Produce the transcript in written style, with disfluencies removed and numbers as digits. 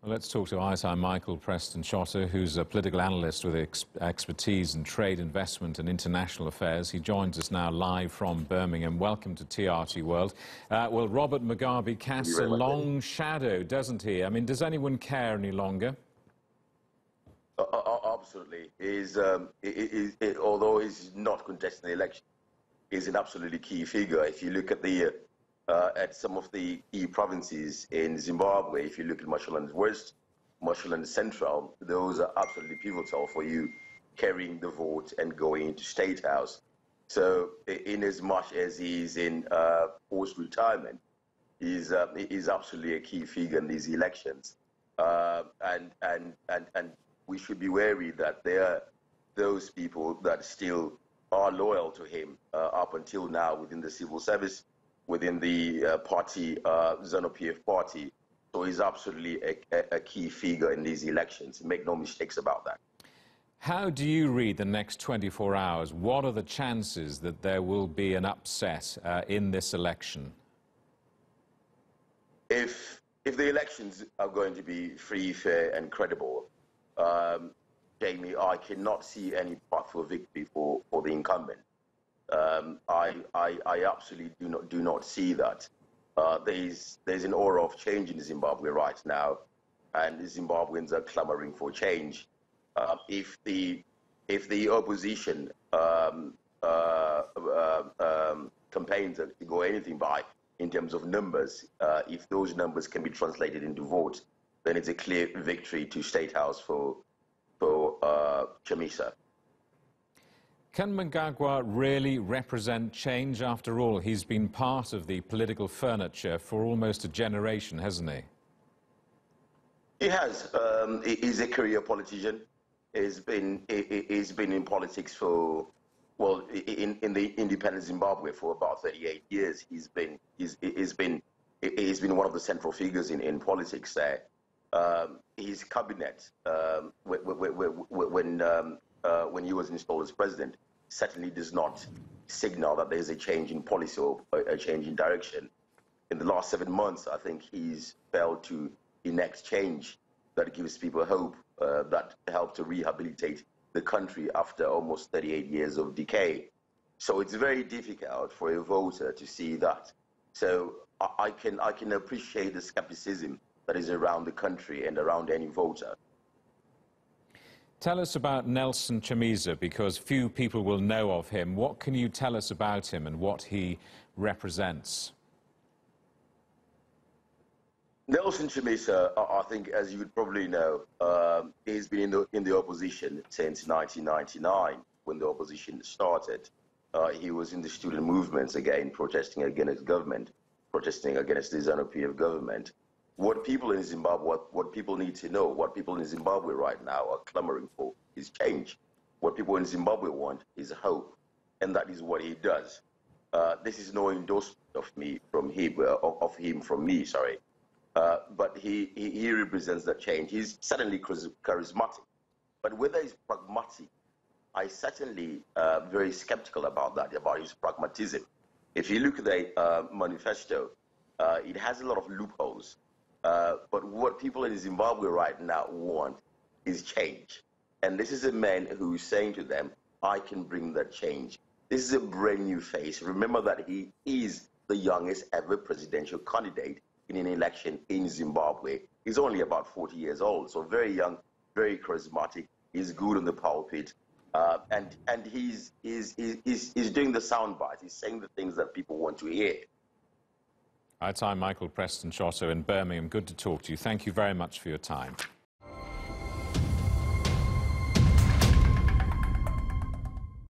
Well, let's talk to Itai Choto, who's a political analyst with expertise in trade, investment and international affairs. He joins us now live from Birmingham. Welcome to TRT World. Well, Robert Mugabe casts a long shadow, doesn't he? I mean, does anyone care any longer? Absolutely. Although he's not contesting the election, he's an absolutely key figure. If you look at some of the key provinces in Zimbabwe, if you look at Mashonaland West, Mashonaland Central, those are absolutely pivotal for you carrying the vote and going into State House. So in as much as he's in post-retirement, he's absolutely a key figure in these elections. And we should be wary that there are those people that still are loyal to him up until now within the civil service, within the party, ZANU-PF party. So he's absolutely a key figure in these elections. Make no mistakes about that. How do you read the next 24 hours? What are the chances that there will be an upset in this election? If the elections are going to be free, fair and credible, Jamie, I cannot see any path for victory for the incumbent. I absolutely do not see that. There's an aura of change in Zimbabwe right now, and the Zimbabweans are clamoring for change. If the opposition campaigns to go anything by in terms of numbers, if those numbers can be translated into votes, then it's a clear victory to State House for Chamisa. Can Mnangagwa really represent change after all? He's been part of the political furniture for almost a generation, hasn't he? He has. He's a career politician. He's been in politics for, well, in the independent Zimbabwe for about 38 years. He's been one of the central figures in politics there. His cabinet, when he was installed as president, certainly does not signal that there's a change in policy or a change in direction. In the last 7 months, I think he's failed to enact change that gives people hope, that help to rehabilitate the country after almost 38 years of decay. So it's very difficult for a voter to see that. So I can appreciate the skepticism that is around the country and around any voter. Tell us about Nelson Chamisa, because few people will know of him. What can you tell us about him and what he represents? Nelson Chamisa, I think, as you would probably know, he's been in the opposition since 1999, when the opposition started. He was in the student movements again, protesting against government, protesting against the ZANU-PF government. What people in Zimbabwe, what people need to know, what people in Zimbabwe right now are clamoring for is change. What people in Zimbabwe want is hope, and that is what he does. This is no endorsement of him from me, sorry. But he represents that change. He's certainly charismatic, but whether he's pragmatic, I certainly very skeptical about that, about his pragmatism. If you look at the manifesto, it has a lot of loopholes. But what people in Zimbabwe right now want is change. And this is a man who is saying to them, I can bring that change. This is a brand new face. Remember that he is the youngest ever presidential candidate in an election in Zimbabwe. He's only about 40 years old, so very young, very charismatic. He's good on the pulpit. And he's doing the sound bites. He's saying the things that people want to hear. Itai Choto in Birmingham. Good to talk to you. Thank you very much for your time.